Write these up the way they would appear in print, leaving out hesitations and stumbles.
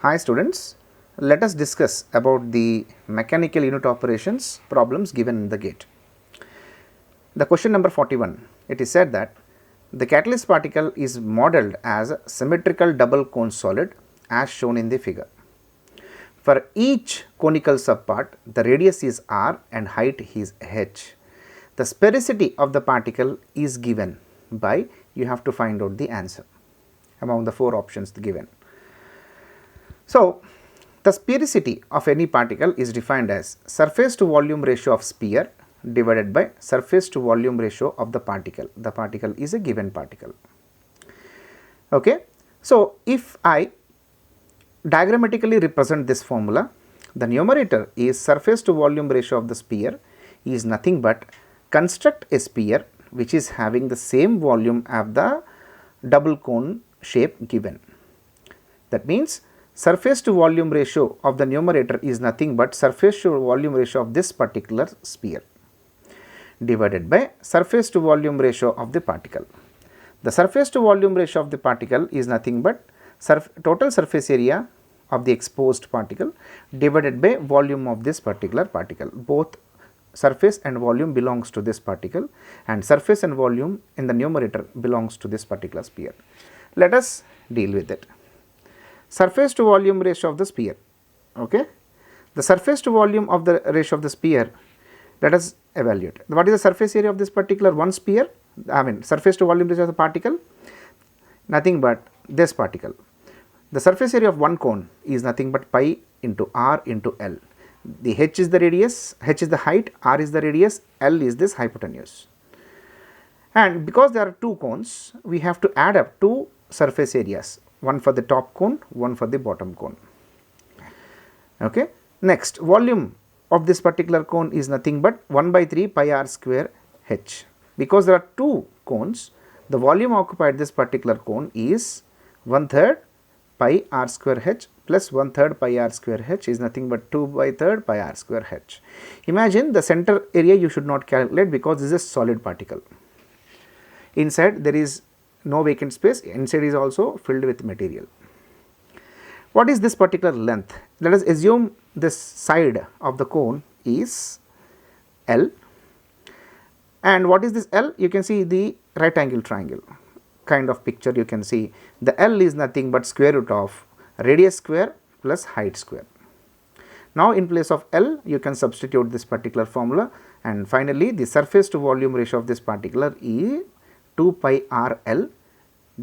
Hi students, let us discuss about the mechanical unit operations problems given in the GATE. The question number 41, it is said that the catalyst particle is modeled as a symmetrical double cone solid as shown in the figure. For each conical subpart, the radius is r and height is h. The sphericity of the particle is given by, you have to find out the answer among the four options given. So, the sphericity of any particle is defined as surface to volume ratio of sphere divided by surface to volume ratio of the particle. The particle is a given particle. Okay. So, if I diagrammatically represent this formula, the numerator is surface to volume ratio of the sphere is nothing but construct a sphere which is having the same volume of the double cone shape given. That means surface to volume ratio of the numerator is nothing but surface to volume ratio of this particular sphere divided by surface to volume ratio of the particle. The surface to volume ratio of the particle is nothing but total surface area of the exposed particle divided by volume of this particular particle. Both surface and volume belongs to this particle and surface and volume in the numerator belongs to this particular sphere. Let us deal with it. Surface to volume ratio of the sphere. Okay. The surface to volume of the ratio of the sphere, let us evaluate. What is the surface area of this particular one sphere? Surface to volume ratio of the particle, nothing but this particle. The surface area of one cone is nothing but pi into r into L. The h is the radius, h is the height, r is the radius, L is this hypotenuse. And because there are two cones, we have to add up two surface areas, one for the top cone, one for the bottom cone. Okay. Next, volume of this particular cone is nothing but 1 by 3 pi r square h. Because there are two cones, the volume occupied this particular cone is 1/3 pi r square h plus 1/3 pi r square h is nothing but 2/3 pi r square h. Imagine the center area you should not calculate because this is a solid particle. Inside there is no vacant space, inside is also filled with material. What is this particular length? Let us assume this side of the cone is L, and what is this L? You can see the right angle triangle kind of picture. You can see the L is nothing but square root of radius square plus height square. Now, in place of L you can substitute this particular formula, and finally the surface to volume ratio of this particular is 2 pi r L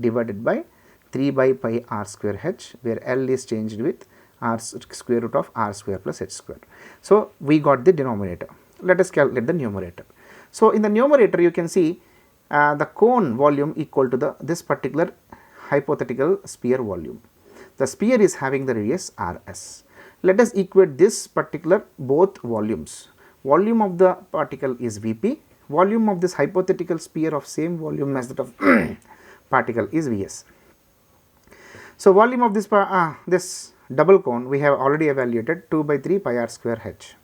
divided by 3 by pi r square h, where L is changed with r square root of r square plus h square. So, we got the denominator. Let us calculate the numerator. So, in the numerator you can see the cone volume equal to this particular hypothetical sphere volume. The sphere is having the radius rs. Let us equate this particular both volumes. Volume of the particle is Vp, volume of this hypothetical sphere of same volume as that of particle is Vs. So, volume of this this double cone we have already evaluated 2 by 3 pi r square h.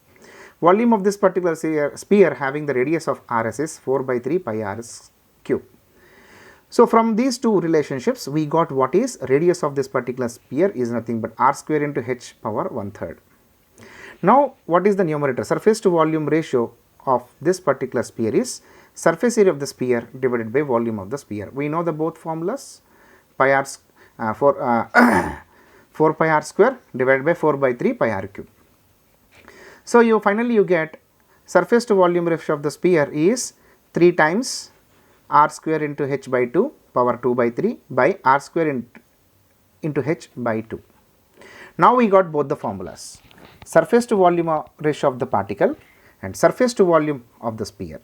Volume of this particular sphere having the radius of rs is 4 by 3 pi r cube. So, from these two relationships we got what is radius of this particular sphere is nothing but r square into h power 1/3. Now, what is the numerator? Surface to volume ratio of this particular sphere is surface area of the sphere divided by volume of the sphere. We know the both formulas, pi r 4 pi r square divided by 4 by 3 pi r cube. So, finally you get surface to volume ratio of the sphere is 3 times r square into h by 2 power 2 by 3 by r square into h by 2. Now, we got both the formulas, surface to volume ratio of the particle and surface to volume of the sphere.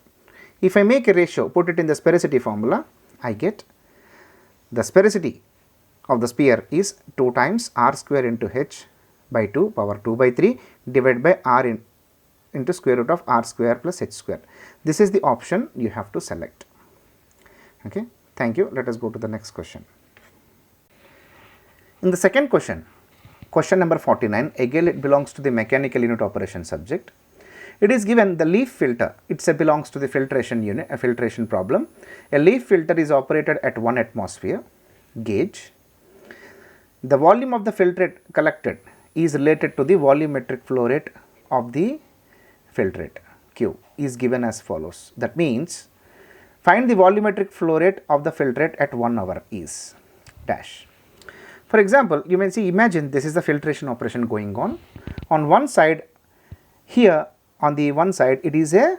If I make a ratio, put it in the sphericity formula, I get the sphericity of the sphere is 2 times r square into h by 2 power 2 by 3 divided by r into square root of r square plus h square. This is the option you have to select. Okay. Thank you. Let us go to the next question. In the second question, question number 49, again it belongs to the mechanical unit operation subject. It is given the leaf filter, it belongs to the filtration unit, a filtration problem. A leaf filter is operated at 1 atmosphere gauge. the volume of the filtrate collected is related to the volumetric flow rate of the filtrate. Q is given as follows. That means find the volumetric flow rate of the filtrate at 1 hour is dash. For example, you may see, imagine this is the filtration operation going on. On one side, here on the one side it is a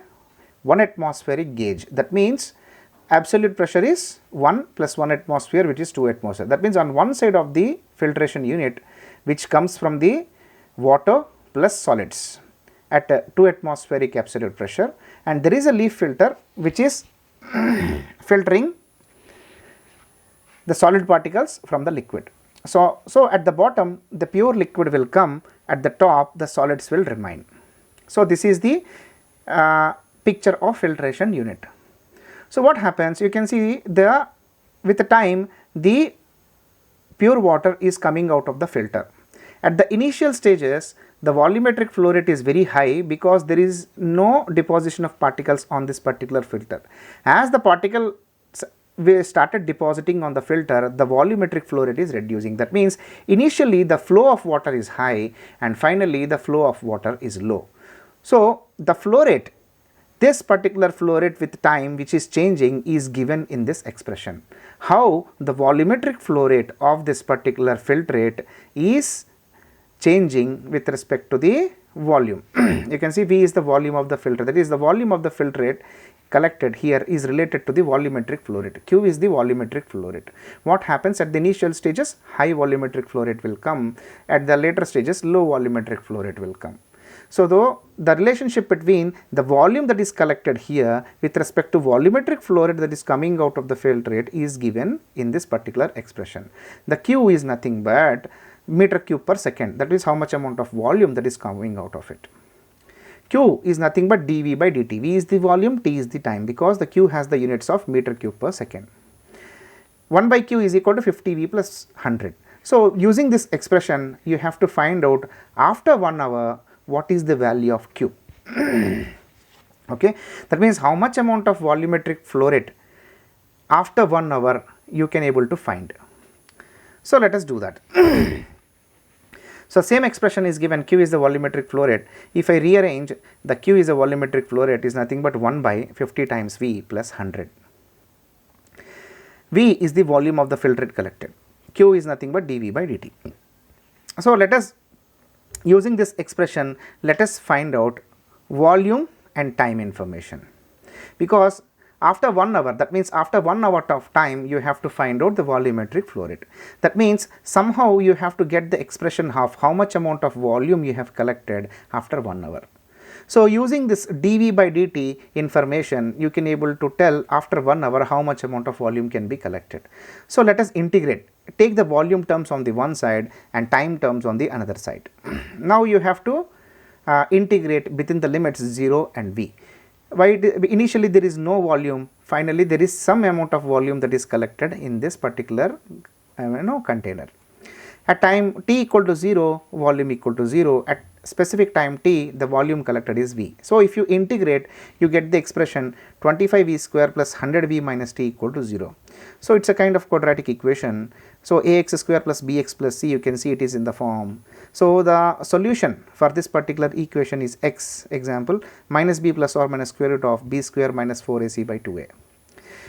1 atmospheric gauge. That means absolute pressure is 1 plus 1 atmosphere, which is 2 atmosphere. That means on one side of the filtration unit, which comes from the water plus solids at 2 atmospheric absolute pressure, and there is a leaf filter which is filtering the solid particles from the liquid. So at the bottom the pure liquid will come, at the top the solids will remain. So this is the picture of filtration unit. So what happens, you can see with the time the pure water is coming out of the filter. At the initial stages the volumetric flow rate is very high because there is no deposition of particles on this particular filter. As the particles we started depositing on the filter, the volumetric flow rate is reducing. That means initially the flow of water is high and finally the flow of water is low. So the flow rate, this particular flow rate with time which is changing, is given in this expression. How the volumetric flow rate of this particular filtrate is changing with respect to the volume. You can see V is the volume of the filter, that is the volume of the filtrate collected here is related to the volumetric flow rate. Q is the volumetric flow rate. What happens at the initial stages? High volumetric flow rate will come, at the later stages low volumetric flow rate will come. So though the relationship between the volume that is collected here with respect to volumetric flow rate that is coming out of the filtrate is given in this particular expression. The Q is nothing but meter cube per second, that is how much amount of volume that is coming out of it. Q is nothing but dV by dt. V is the volume, T is the time, because the Q has the units of meter cube per second. 1 by Q is equal to 50 V plus 100. So using this expression you have to find out after 1 hour what is the value of Q. Okay, that means how much amount of volumetric flow rate after 1 hour you can able to find. So let us do that. So same expression is given, Q is the volumetric flow rate. If I rearrange, the Q is the volumetric flow rate is nothing but 1 by 50 times V plus 100. V is the volume of the filtrate collected. Q is nothing but dV by dt. So let us, using this expression, let us find out volume and time information, because after 1 hour, that means after 1 hour of time you have to find out the volumetric flow rate. That means somehow you have to get the expression of how much amount of volume you have collected after 1 hour. So using this dV by dt information, you can able to tell after 1 hour how much amount of volume can be collected. So let us integrate, take the volume terms on the one side and time terms on the another side. Now you have to integrate within the limits 0 and V. Why initially there is no volume, finally there is some amount of volume that is collected in this particular container. At time t equal to 0, volume equal to 0, at specific time t the volume collected is V. So if you integrate, you get the expression 25 V square plus 100 V minus t equal to 0. So it's a kind of quadratic equation. So ax square plus bx plus c, you can see it is in the form. So the solution for this particular equation is x, example, minus b plus or minus square root of b square minus 4ac by 2a.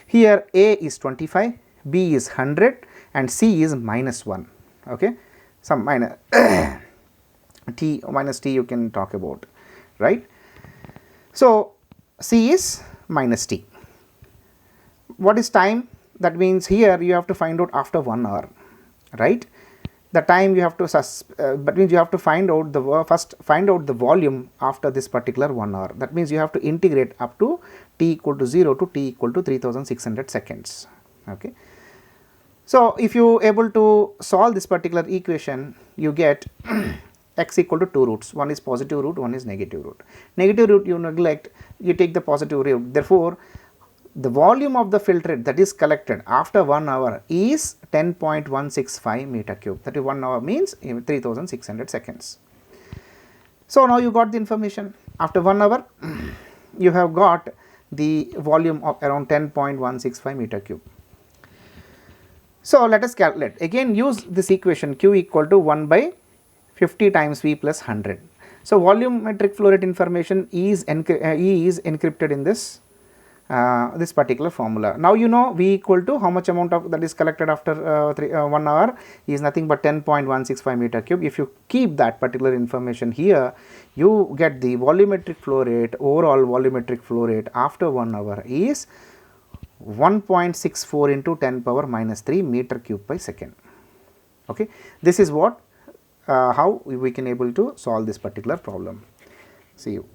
Here a is 25, b is 100 and c is minus 1. Okay, some minus t minus t you can talk about, right? So c is minus t. What is time? That means here you have to find out after 1 hour, right? The time you have to that means you have to find out the first find out the volume after this particular 1 hour. That means you have to integrate up to t equal to 0 to t equal to 3600 seconds. Okay. So if you able to solve this particular equation, you get x equal to 2 roots. One is positive root, one is negative root. Negative root you neglect, you take the positive root. Therefore, the volume of the filtrate that is collected after 1 hour is 10.165 meter cube. That is 1 hour means 3600 seconds. So now you got the information. After 1 hour, you have got the volume of around 10.165 meter cube. So, let us calculate, again use this equation Q equal to 1 by 50 times V plus 100. So, volumetric flow rate information is E is encrypted in this this particular formula. Now, you know V equal to how much amount of that is collected after 1 hour is nothing but 10.165 meter cube. If you keep that particular information here, you get the volumetric flow rate, overall volumetric flow rate after 1 hour is 1.64 into 10 power minus 3 meter cube by second. Okay. This is what how we can able to solve this particular problem. See you.